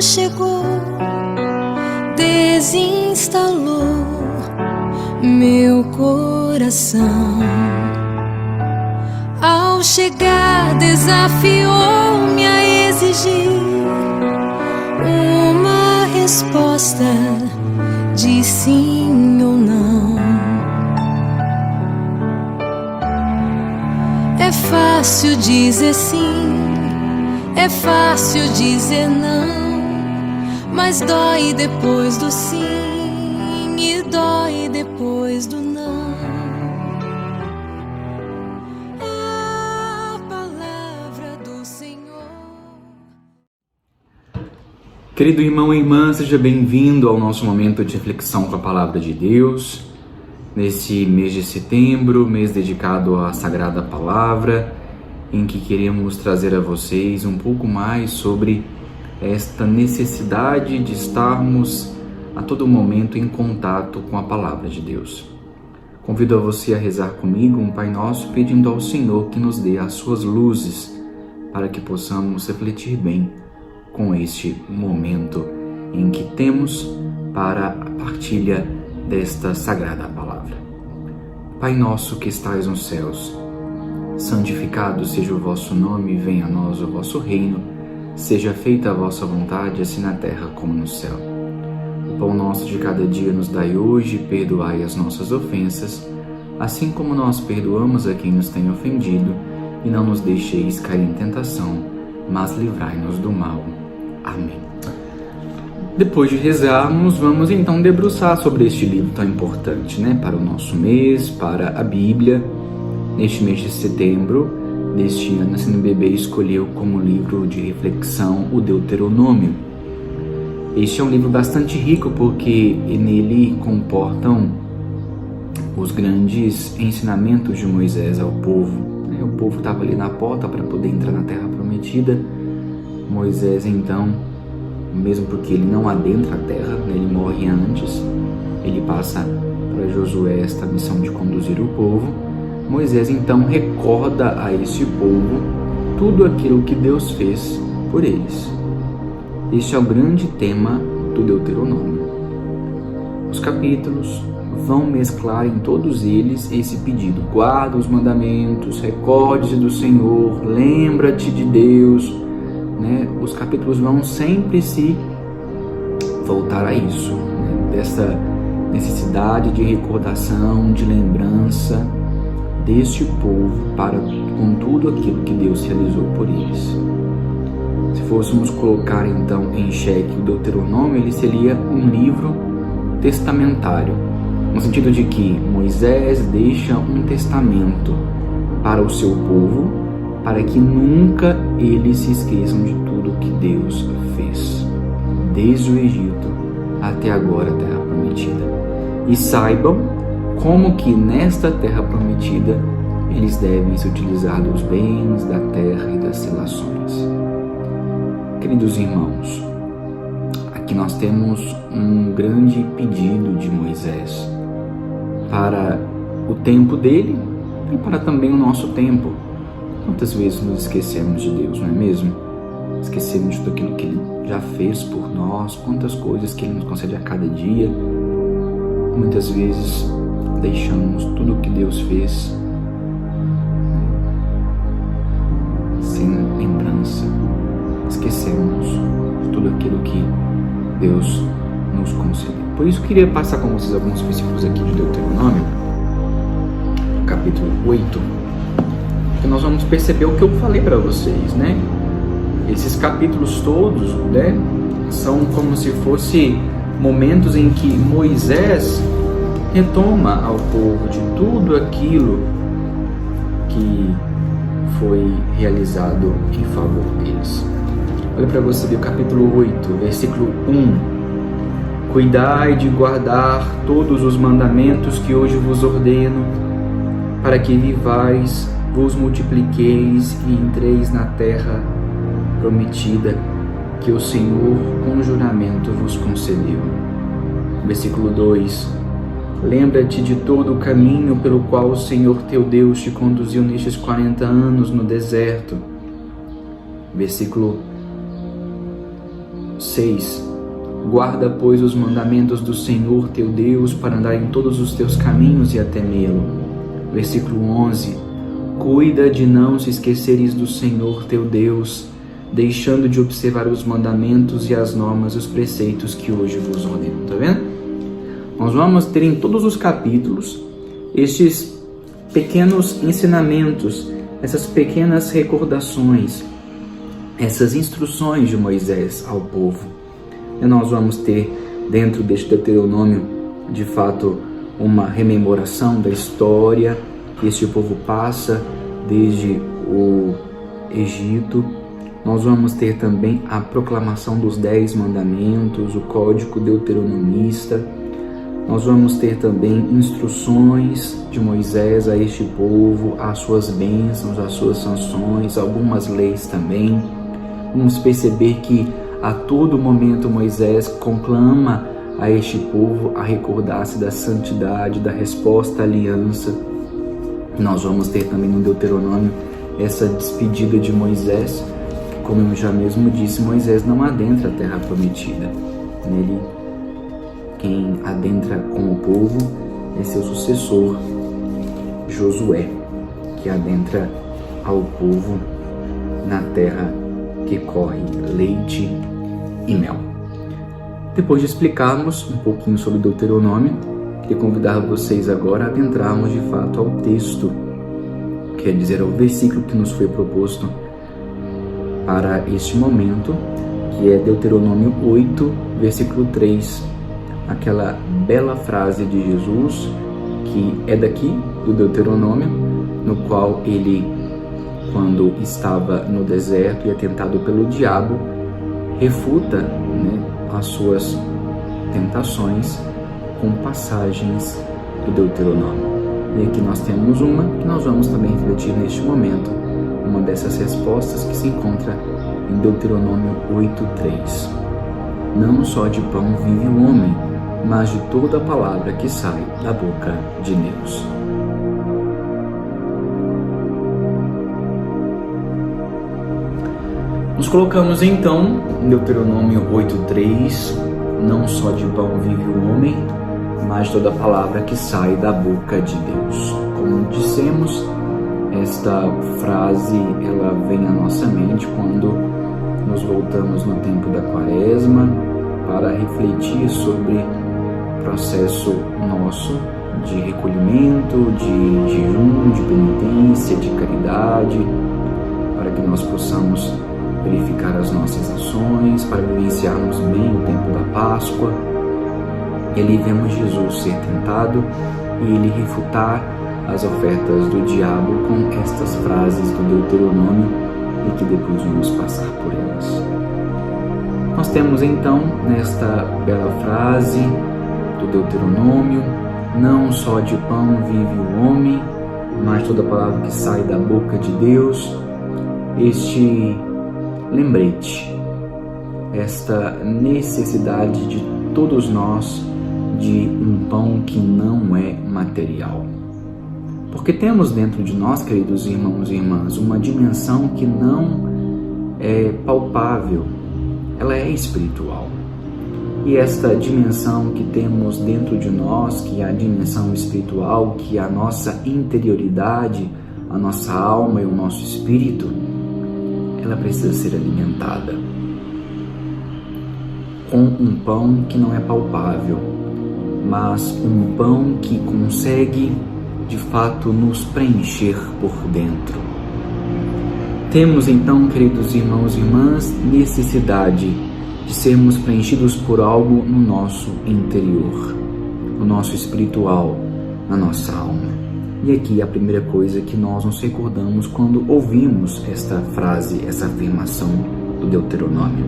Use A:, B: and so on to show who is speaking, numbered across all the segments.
A: chegou, desinstalou meu coração. Ao chegar, desafiou-me a exigir uma resposta de sim ou não. É fácil dizer sim, é fácil dizer não, mas dói depois do sim e dói depois do não. A palavra do Senhor.
B: Querido irmão e irmã, seja bem-vindo ao nosso momento de reflexão com a Palavra de Deus. Nesse mês de setembro, mês dedicado à Sagrada Palavra, em que queremos trazer a vocês um pouco mais sobre esta necessidade de estarmos a todo momento em contato com a Palavra de Deus. Convido a você a rezar comigo um Pai Nosso, pedindo ao Senhor que nos dê as suas luzes para que possamos refletir bem com este momento em que temos para a partilha desta Sagrada Palavra. Pai nosso que estais nos céus, santificado seja o vosso nome, venha a nós o vosso reino, seja feita a vossa vontade, assim na terra como no céu. O pão nosso de cada dia nos dai hoje, perdoai as nossas ofensas, assim como nós perdoamos a quem nos tem ofendido, e não nos deixeis cair em tentação, mas livrai-nos do mal. Amém. Depois de rezarmos, vamos então debruçar sobre este livro tão importante, para o nosso mês, para a Bíblia. Neste mês de setembro deste ano, a CNBB escolheu como livro de reflexão o Deuteronômio. Este é um livro bastante rico porque nele comportam os grandes ensinamentos de Moisés ao povo. O povo estava ali na porta para poder entrar na Terra Prometida. Moisés, então, mesmo porque ele não adentra a terra, ele morre antes, ele passa para Josué esta missão de conduzir o povo. Moisés então recorda a esse povo tudo aquilo que Deus fez por eles. Este é o grande tema do Deuteronômio. Os capítulos vão mesclar em todos eles esse pedido: guarda os mandamentos, recorde-se do Senhor, lembra-te de Deus. Os capítulos vão sempre se voltar a isso, dessa necessidade de recordação, de lembrança deste povo para com tudo aquilo que Deus realizou por eles. Se fôssemos colocar então em xeque o Deuteronômio, ele seria um livro testamentário, no sentido de que Moisés deixa um testamento para o seu povo, para que nunca eles se esqueçam de tudo que Deus fez, desde o Egito até agora a Terra Prometida. E saibam como que nesta Terra Prometida eles devem se utilizar dos bens, da terra e das relações. Queridos irmãos, aqui nós temos um grande pedido de Moisés para o tempo dele e para também o nosso tempo. Quantas vezes nos esquecemos de Deus, não é mesmo? Esquecemos de tudo aquilo que Ele já fez por nós, quantas coisas que Ele nos concede a cada dia. Muitas vezes deixamos tudo o que Deus fez sem lembrança. Esquecemos de tudo aquilo que Deus nos concedeu. Por isso, eu queria passar com vocês alguns versículos aqui de Deuteronômio, capítulo 8, que nós vamos perceber o que eu falei para vocês, Esses capítulos todos, são como se fossem momentos em que Moisés retoma ao povo de tudo aquilo que foi realizado em favor deles. Olha para você ver o capítulo 8, versículo 1. Cuidai de guardar todos os mandamentos que hoje vos ordeno, para que vivais, vos multipliqueis e entreis na terra prometida, que o Senhor com juramento vos concedeu. Versículo 2. Lembra-te de todo o caminho pelo qual o Senhor teu Deus te conduziu nestes 40 anos no deserto. Versículo 6. Guarda, pois, os mandamentos do Senhor teu Deus para andar em todos os teus caminhos e a temê-lo. Versículo 11. Cuida de não se esqueceres do Senhor teu Deus, deixando de observar os mandamentos e as normas, os preceitos que hoje vos ordeno. Tá vendo? Nós vamos ter em todos os capítulos estes pequenos ensinamentos, essas pequenas recordações, essas instruções de Moisés ao povo. E nós vamos ter dentro deste Deuteronômio, de fato, uma rememoração da história que este povo passa desde o Egito. Nós vamos ter também a proclamação dos 10 mandamentos, o código deuteronomista. Nós vamos ter também instruções de Moisés a este povo, as suas bênçãos, as suas sanções, algumas leis também. Vamos perceber que a todo momento Moisés conclama a este povo a recordar-se da santidade, da resposta à aliança. Nós vamos ter também no Deuteronômio essa despedida de Moisés. Como eu já mesmo disse, Moisés não adentra a terra prometida. Nele, quem adentra com o povo é seu sucessor, Josué, que adentra ao povo na terra que corre leite e mel. Depois de explicarmos um pouquinho sobre o Deuteronômio, queria convidar vocês agora a adentrarmos de fato ao texto, quer dizer, ao versículo que nos foi proposto para este momento, que é Deuteronômio 8, versículo 3, aquela bela frase de Jesus, que é daqui do Deuteronômio, no qual ele, quando estava no deserto e é tentado pelo diabo, refuta, as suas tentações com passagens do Deuteronômio. E aqui nós temos uma que nós vamos também refletir neste momento, uma dessas respostas que se encontra em Deuteronômio 8:3. Não só de pão vive o homem, mas de toda a palavra que sai da boca de Deus. Nos colocamos então em Deuteronômio 8:3, não só de pão vive o homem, mas toda a palavra que sai da boca de Deus. Como dissemos, esta frase ela vem à nossa mente quando nos voltamos no tempo da Quaresma para refletir sobre o processo nosso de recolhimento, de jejum, de penitência, de caridade, para que nós possamos verificar as nossas ações, para vivenciarmos bem o tempo da Páscoa. E ali vemos Jesus ser tentado e ele refutar as ofertas do diabo com estas frases do Deuteronômio e que depois vamos passar por elas. Nós temos então nesta bela frase do Deuteronômio: não só de pão vive o homem, mas toda palavra que sai da boca de Deus, este lembrete, esta necessidade de todos nós de um pão que não é material. Porque temos dentro de nós, queridos irmãos e irmãs, uma dimensão que não é palpável, ela é espiritual. E esta dimensão que temos dentro de nós, que é a dimensão espiritual, que é a nossa interioridade, a nossa alma e o nosso espírito, ela precisa ser alimentada com um pão que não é palpável, mas um pão que consegue de fato nos preencher por dentro. Temos então, queridos irmãos e irmãs, necessidade de sermos preenchidos por algo no nosso interior, no nosso espiritual, na nossa alma. E aqui a primeira coisa que nós nos recordamos quando ouvimos esta frase, essa afirmação do Deuteronômio.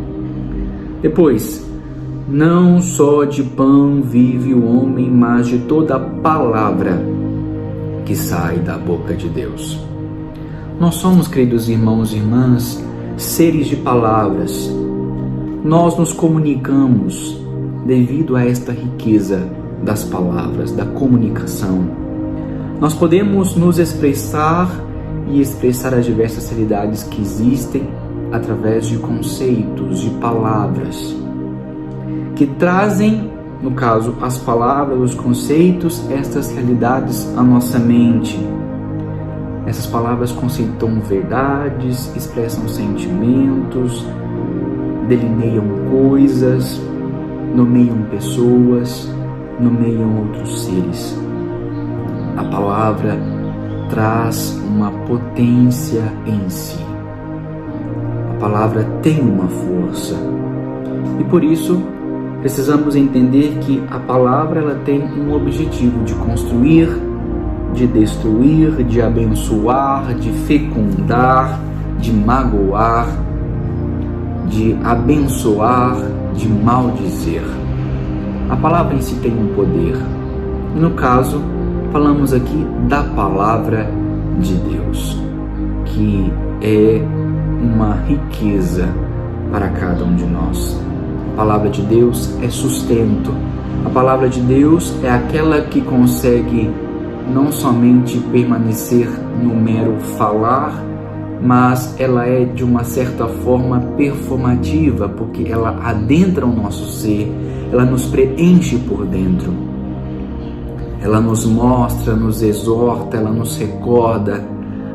B: Depois, não só de pão vive o homem, mas de toda a palavra que sai da boca de Deus. Nós somos, queridos irmãos e irmãs, seres de palavras. Nós nos comunicamos devido a esta riqueza das palavras, da comunicação. Nós podemos nos expressar e expressar as diversas realidades que existem através de conceitos, de palavras. que trazem, no caso, as palavras, os conceitos, estas realidades à nossa mente. Essas palavras conceitam verdades, expressam sentimentos, delineiam coisas, nomeiam pessoas, nomeiam outros seres. A palavra traz uma potência em si. A palavra tem uma força. E por isso, precisamos entender que a palavra ela tem um objetivo de construir, de destruir, de abençoar, de fecundar, de magoar, de abençoar, de maldizer. A palavra em si tem um poder. No caso, falamos aqui da palavra de Deus, que é uma riqueza para cada um de nós. A palavra de Deus é sustento. A palavra de Deus é aquela que consegue não somente permanecer no mero falar, mas ela é de uma certa forma performativa, porque ela adentra o nosso ser, ela nos preenche por dentro. Ela nos mostra, nos exorta, ela nos recorda.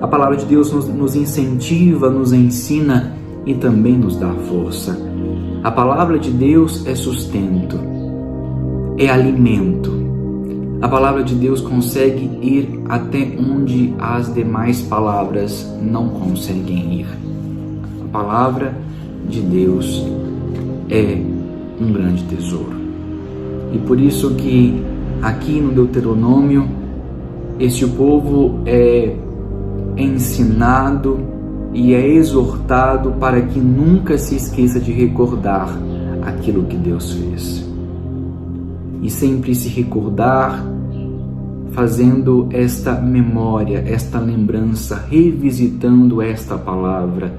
B: A palavra de Deus nos incentiva, nos ensina e também nos dá força. A palavra de Deus é sustento, é alimento. A palavra de Deus consegue ir até onde as demais palavras não conseguem ir. A palavra de Deus é um grande tesouro. E por isso que aqui no Deuteronômio, este povo é ensinado e é exortado para que nunca se esqueça de recordar aquilo que Deus fez. E sempre se recordar, fazendo esta memória, esta lembrança, revisitando esta palavra,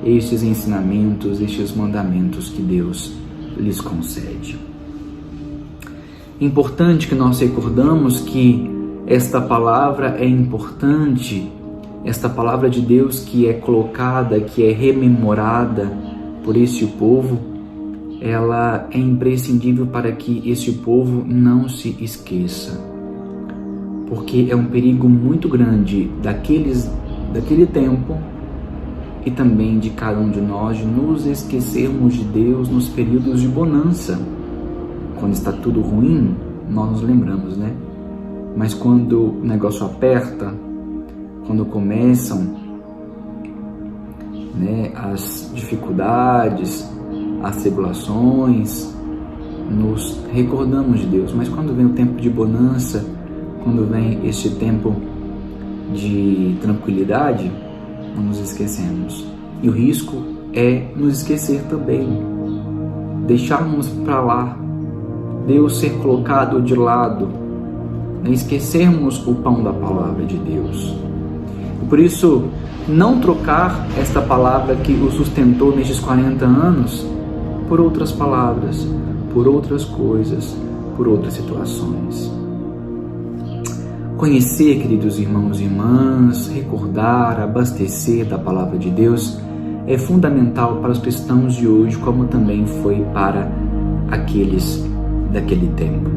B: estes ensinamentos, estes mandamentos que Deus lhes concede. Importante que nós recordamos que esta palavra é importante, esta palavra de Deus que é colocada, que é rememorada por este povo, ela é imprescindível para que este povo não se esqueça, porque é um perigo muito grande daquele tempo e também de cada um de nós de nos esquecermos de Deus nos períodos de bonança. Quando está tudo ruim, nós nos lembramos, né? Mas quando o negócio aperta, quando começam, né, as dificuldades, as tribulações, nos recordamos de Deus. Mas quando vem o tempo de bonança, quando vem este tempo de tranquilidade, não nos esquecemos. E o risco é nos esquecer também, deixarmos para lá, Deus ser colocado de lado, esquecermos o pão da palavra de Deus. E por isso, não trocar esta palavra que o sustentou nestes 40 anos por outras palavras, por outras coisas, por outras situações. Conhecer, queridos irmãos e irmãs, recordar, abastecer da palavra de Deus é fundamental para os cristãos de hoje, como também foi para aqueles daquele tempo,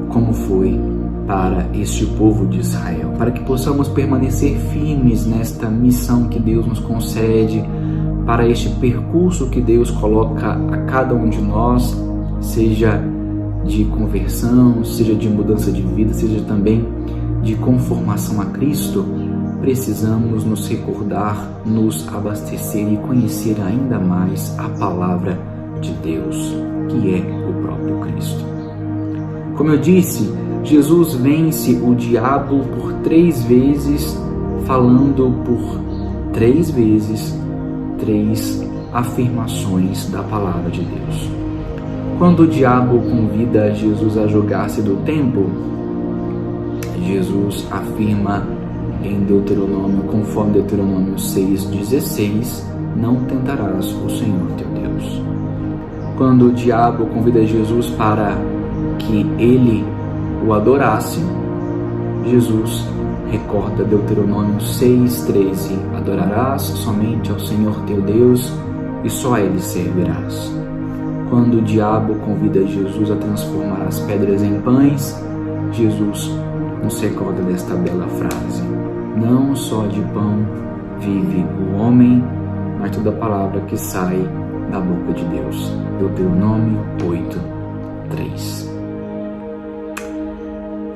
B: como foi para este povo de Israel, para que possamos permanecer firmes nesta missão que Deus nos concede, para este percurso que Deus coloca a cada um de nós, seja de conversão, seja de mudança de vida, seja também de conformação a Cristo. Precisamos nos recordar, nos abastecer e conhecer ainda mais a palavra de Deus, que é o próprio Cristo. Como eu disse, Jesus vence o diabo por 3 vezes, falando por 3 vezes 3 afirmações da palavra de Deus. Quando o diabo convida Jesus a jogar-se do templo, Jesus afirma em Deuteronômio, conforme Deuteronômio 6,16, não tentarás o Senhor teu Deus. Quando o diabo convida Jesus para que ele o adorasse, Jesus recorda Deuteronômio 6,13, adorarás somente ao Senhor teu Deus e só a Ele servirás. quando o diabo convida Jesus a transformar as pedras em pães, Jesus nos recorda desta bela frase: não só de pão vive o homem, mas toda palavra que sai da boca de Deus. Deuteronômio 8:3.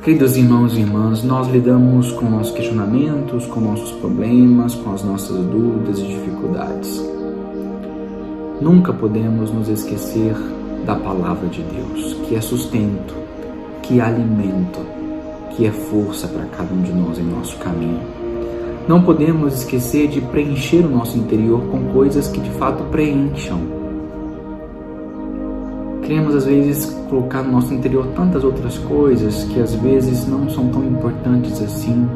B: Queridos irmãos e irmãs, nós lidamos com nossos questionamentos, com nossos problemas, com as nossas dúvidas e dificuldades. Nunca podemos nos esquecer da palavra de Deus, que é sustento, que é alimento, que é força para cada um de nós em nosso caminho. Não podemos esquecer de preencher o nosso interior com coisas que de fato preencham. Queremos às vezes colocar no nosso interior tantas outras coisas que às vezes não são tão importantes assim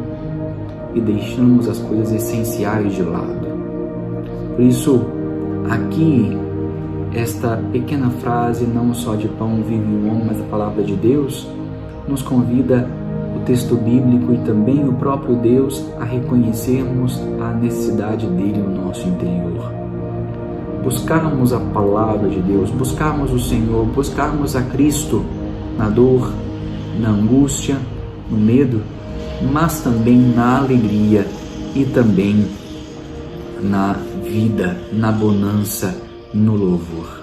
B: e deixamos as coisas essenciais de lado. Por isso, aqui, esta pequena frase, não só de pão vive o homem, mas a palavra de Deus, nos convida o texto bíblico e também o próprio Deus a reconhecermos a necessidade dele no nosso interior. Buscarmos a palavra de Deus, buscarmos o Senhor, buscarmos a Cristo na dor, na angústia, no medo, mas também na alegria e também na vida, na bonança, no louvor.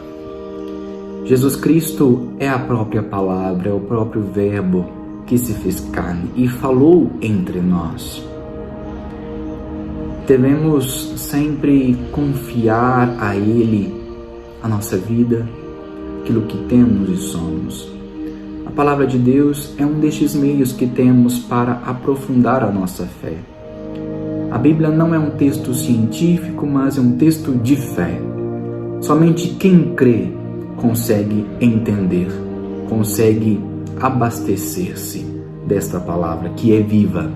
B: Jesus Cristo é a própria palavra, é o próprio verbo que se fez carne e falou entre nós. Devemos sempre confiar a Ele a nossa vida, aquilo que temos e somos. A palavra de Deus é um destes meios que temos para aprofundar a nossa fé. A Bíblia não é um texto científico, mas é um texto de fé. Somente quem crê consegue entender, consegue abastecer-se desta palavra que é viva,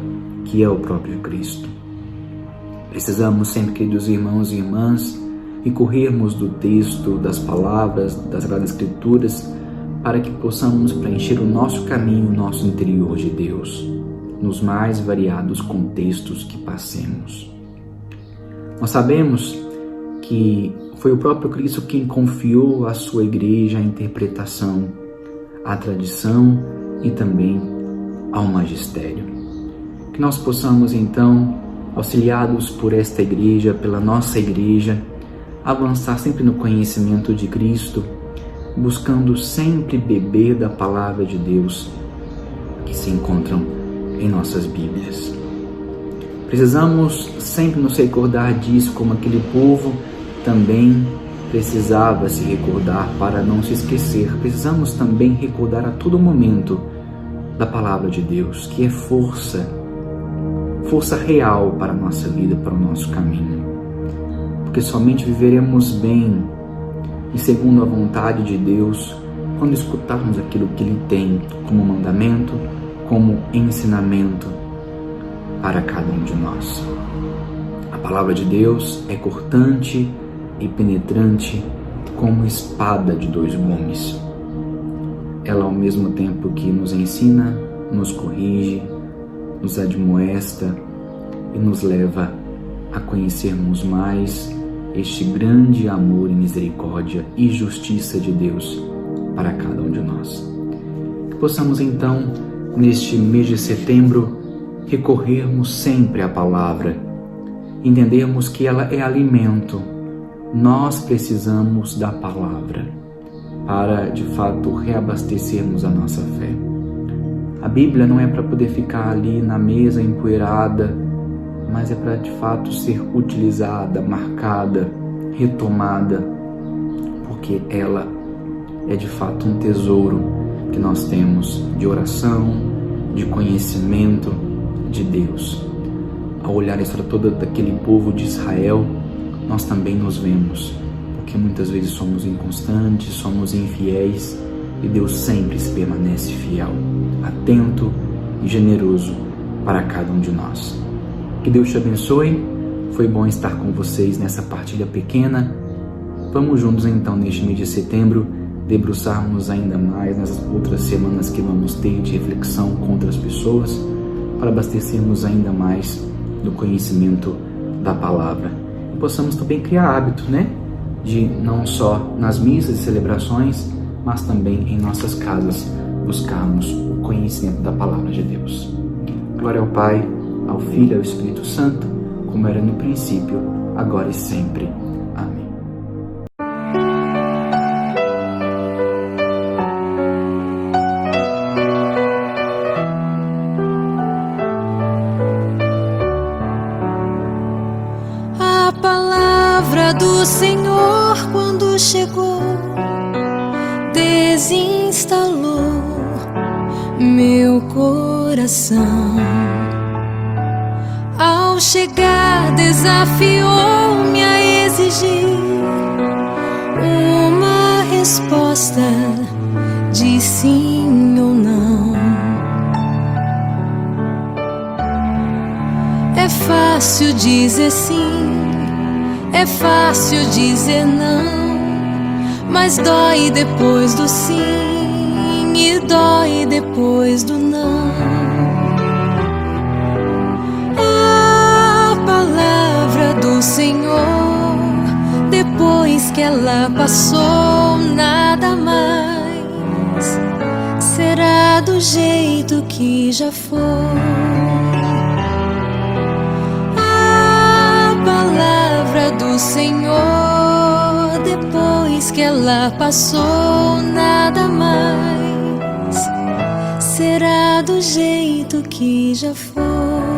B: que é o próprio Cristo. Precisamos sempre, queridos irmãos e irmãs, recorrermos do texto, das palavras, das Sagradas Escrituras, para que possamos preencher o nosso caminho, o nosso interior de Deus, nos mais variados contextos que passemos. Nós sabemos que foi o próprio Cristo quem confiou à sua igreja a interpretação, a tradição e também ao magistério. Que nós possamos então, auxiliados por esta igreja, pela nossa igreja, avançar sempre no conhecimento de Cristo, buscando sempre beber da palavra de Deus que se encontram em nossas Bíblias. Precisamos sempre nos recordar disso, como aquele povo também precisava se recordar para não se esquecer. Precisamos também recordar a todo momento da palavra de Deus, que é força real para a nossa vida, para o nosso caminho. Porque somente viveremos bem e segundo a vontade de Deus quando escutarmos aquilo que Ele tem como mandamento, como ensinamento para cada um de nós. A palavra de Deus é cortante e penetrante como espada de dois gumes. Ela, ao mesmo tempo que nos ensina, nos corrige, nos admoesta e nos leva a conhecermos mais este grande amor e misericórdia e justiça de Deus para cada um de nós. Que possamos então, neste mês de setembro, recorrermos sempre à palavra, entendermos que ela é alimento. Nós precisamos da palavra para, de fato, reabastecermos a nossa fé. A Bíblia não é para poder ficar ali na mesa empoeirada, mas é para, de fato, ser utilizada, marcada, retomada, porque ela é, de fato, um tesouro que nós temos de oração, de conhecimento de Deus. Ao olhar a história toda daquele povo de Israel, nós também nos vemos, porque muitas vezes somos inconstantes, somos infiéis, e Deus sempre se permanece fiel, atento e generoso para cada um de nós. Que Deus te abençoe. Foi bom estar com vocês nessa partilha pequena. Vamos juntos então, neste mês de setembro, debruçarmos ainda mais nas outras semanas que vamos ter de reflexão com outras pessoas, para abastecermos ainda mais do conhecimento da palavra. E possamos também criar hábito, de não só nas missas e celebrações, mas também em nossas casas buscarmos o conhecimento da Palavra de Deus. Glória ao Pai, ao Filho e ao Espírito Santo, como era no princípio, agora e sempre. Amém.
A: A palavra do Senhor, quando chegou, desinstalou meu coração. Ao chegar, desafiou-me a exigir uma resposta de sim ou não. É fácil dizer sim, é fácil dizer não, mas dói depois do sim e dói depois do não. A palavra do Senhor, depois que ela passou, nada mais será do jeito que já foi. A palavra do Senhor, depois que ela passou, nada mais será do jeito que já foi.